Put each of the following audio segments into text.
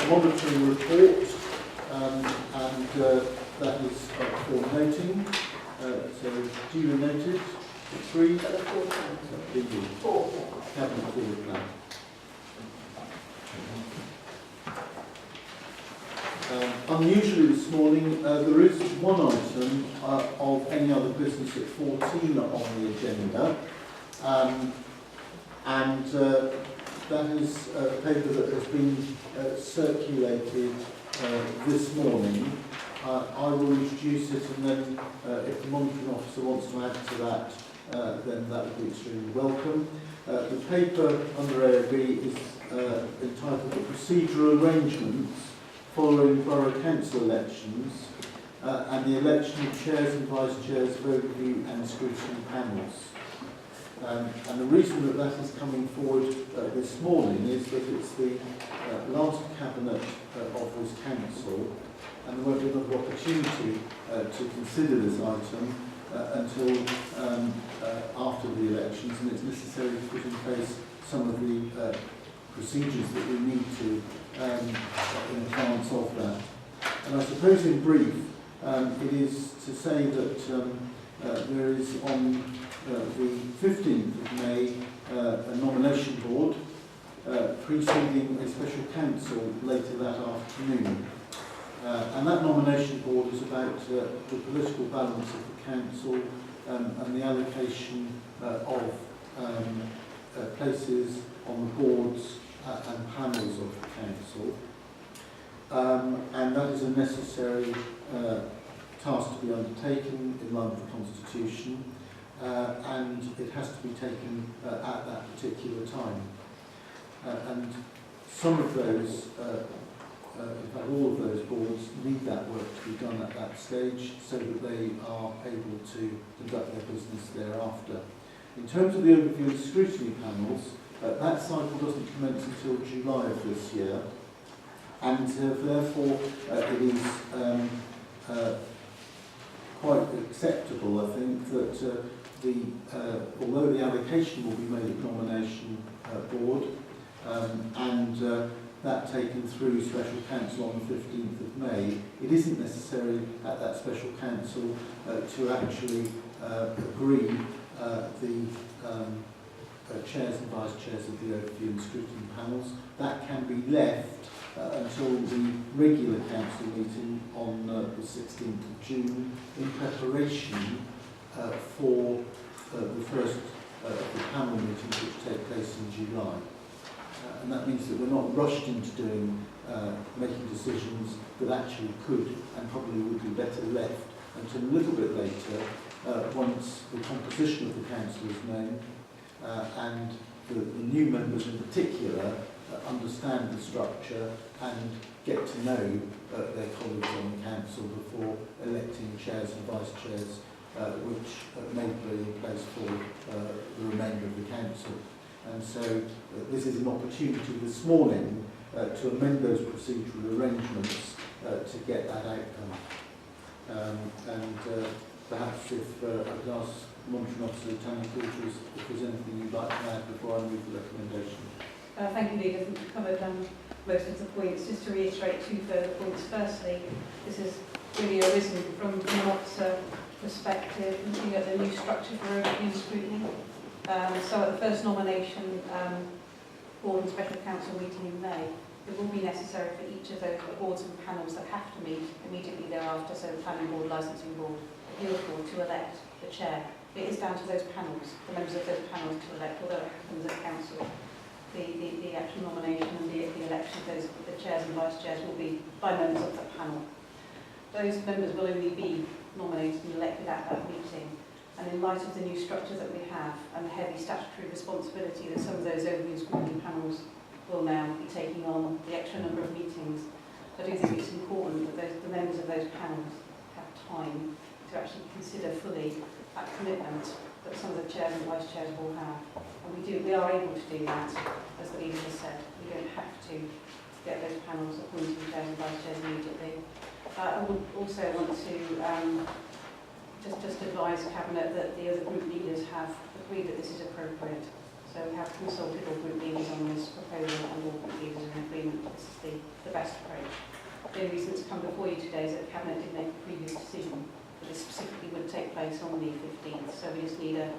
monitoring report, and that is for noting. So duly noted. 3. Four. Cabinet forward plan. Unusually this morning, there is one item of any other business at 14 on the agenda, and that is a paper that has been circulated this morning. I will introduce it, and then if the monitoring officer wants to add to that, then that would be extremely welcome. The paper under AOB is entitled The Procedural Arrangements Following Borough Council Elections and the Election of Chairs and Vice Chairs of Overview and Scrutiny Panels. And the reason that that is coming forward this morning is that it's the last Cabinet of this Council, and there won't be another opportunity to consider this item until after the elections, and it's necessary to put in place some of the procedures that we need to in advance of that. And I suppose in brief, it is to say that there is on the 15th of May a nomination board preceding a special council later that afternoon. And that nomination board is about the political balance of the council and the allocation of places on the boards and panels of the council. And that is a necessary task to be undertaken in line with the Constitution, and it has to be taken at that particular time. And some of those in fact, all of those boards need that work to be done at that stage so that they are able to conduct their business thereafter. In terms of the overview and scrutiny panels, that cycle doesn't commence until July of this year, and therefore it is quite acceptable, I think, that although the allocation will be made at nomination board, and that taken through special council on the 15th of May, it isn't necessary at that special council to actually agree the chairs and vice chairs of the overview and scrutiny panels. That can be left until the regular council meeting on the 16th of June in preparation for the first of the panel meetings which take place in July. And that means that we're not rushed into making decisions that actually could and probably would be better left until a little bit later, once the composition of the council is known and the new members in particular understand the structure and get to know their colleagues on the council before electing chairs and vice chairs, which may be in place for the remainder of the council. And so this is an opportunity this morning to amend those procedural arrangements to get that outcome. Perhaps if I could ask the monitoring officer of Town Quarters if there's anything you'd like to add before I move the recommendation. Thank you, Lee. I think you've covered most of the points. Just to reiterate two further points. Firstly, this has really arisen from an officer perspective, looking at the new structure for overview and scrutiny. So at the first nomination board and special council meeting in May, it will be necessary for each of those boards and panels that have to meet immediately thereafter, so the planning board, licensing board, appeals board, to elect the chair. It is down to those panels, the members of those panels to elect, although it happens at council. The actual nomination and the election of the chairs and vice chairs will be by members of that panel. Those members will only be nominated and elected at that meeting. And in light of the new structure that we have and the heavy statutory responsibility that some of those overview and scrutiny panels will now be taking on, the extra number of meetings, I do think it's important that the members of those panels have time to actually consider fully that commitment that some of the chairs and vice chairs will have. And we are able to do that, as the leader has said. We don't have to get those panels appointing chairs and vice chairs immediately. I would also want to just advise the Cabinet that the other group leaders have agreed that this is appropriate. So we have consulted all group leaders on this proposal, and all group leaders are in agreement that this is the the best approach. The only reason it's come before you today is that the Cabinet did make a previous decision that this specifically would take place on the 15th, so we just need a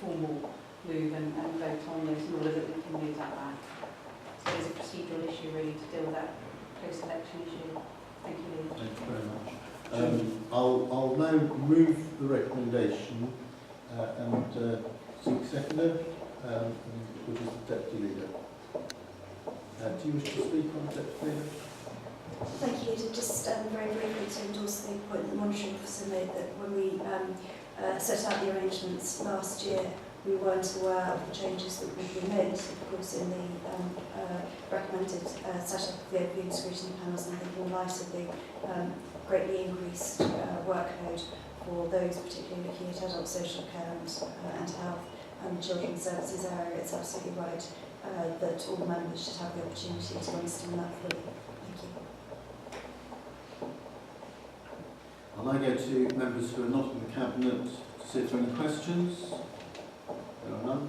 formal move and vote on this in order that we can move that back. So there's a procedural issue really to deal with that post-election issue. Thank you, Lee. Thank you very much. I'll now move the recommendation and seek seconder, which is the Deputy Leader. Do you wish to speak on the Deputy Leader? Thank you, Leader. Just very briefly to endorse the point that the monitoring officer made, that when we set out the arrangements last year, we weren't aware of the changes that would be made, of course, in the recommended setup of the O&S scrutiny panels, and I think in light of the greatly increased workload for those particularly looking at adult social care and health and children's services area, it's absolutely right that all members should have the opportunity to understand that fully. Thank you. I'll now go to members who are not in the Cabinet to see if there are any questions. There are none.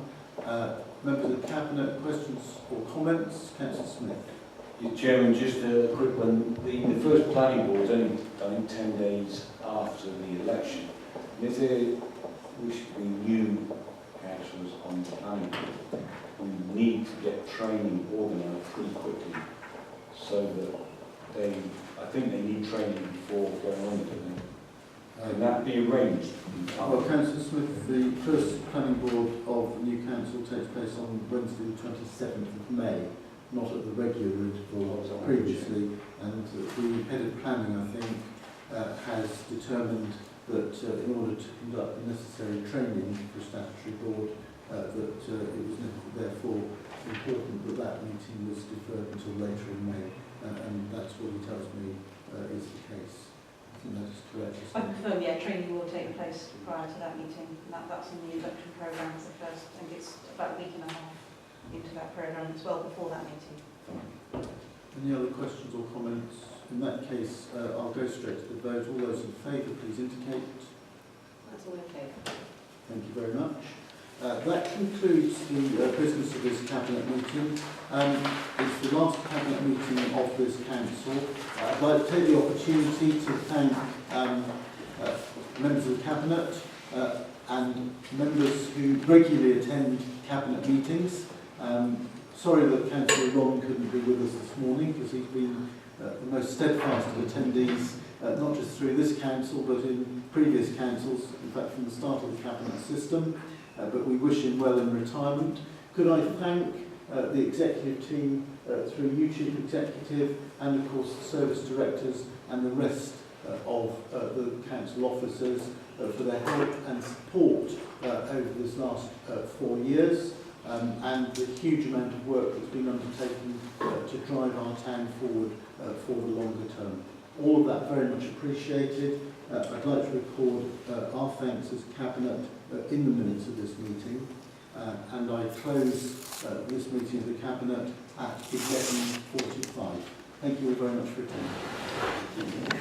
Members of the Cabinet, questions or comments? Councillor Smith. Chairman, just a quick one. The first planning board is only done 10 days after the election. And if there wish to be new councillors on the planning board, we need to get training organised pretty quickly so that I think they need training before going on with it. Can that be arranged? Well, Councillor Smith, the first planning board of the new council takes place on Wednesday the 27th of May, not at the regular interval previously, and the head of planning, I think, has determined that in order to conduct the necessary training for a statutory board, that it was therefore important that that meeting was deferred until later in May, and that's what he tells me is the case. I think that is correct. I confirm, yeah, training will take place prior to that meeting. And that's in the induction programme as the first, I think it's about a week and a half into that programme as well before that meeting. Any other questions or comments? In that case, I'll go straight to the vote. All those in favour, please indicate. That's all in favour. Thank you very much. That concludes the business of this Cabinet meeting. It's the last Cabinet meeting of this Council. I'd like to take the opportunity to thank members of the Cabinet and members who regularly attend Cabinet meetings. Sorry that Councillor Ron couldn't be with us this morning, because he's been the most steadfast of attendees, not just through this Council but in previous Councils, in fact from the start of the Cabinet system. But we wish him well in retirement. Could I thank the executive team through you, Chief Executive, and of course the service directors and the rest of the council officers for their help and support over this last 4 years, and the huge amount of work that's been undertaken to drive our town forward for the longer term. All of that very much appreciated. I'd like to record our thanks as Cabinet in the minutes of this meeting, and I close this meeting of the Cabinet at 11:45. Thank you all very much for attending.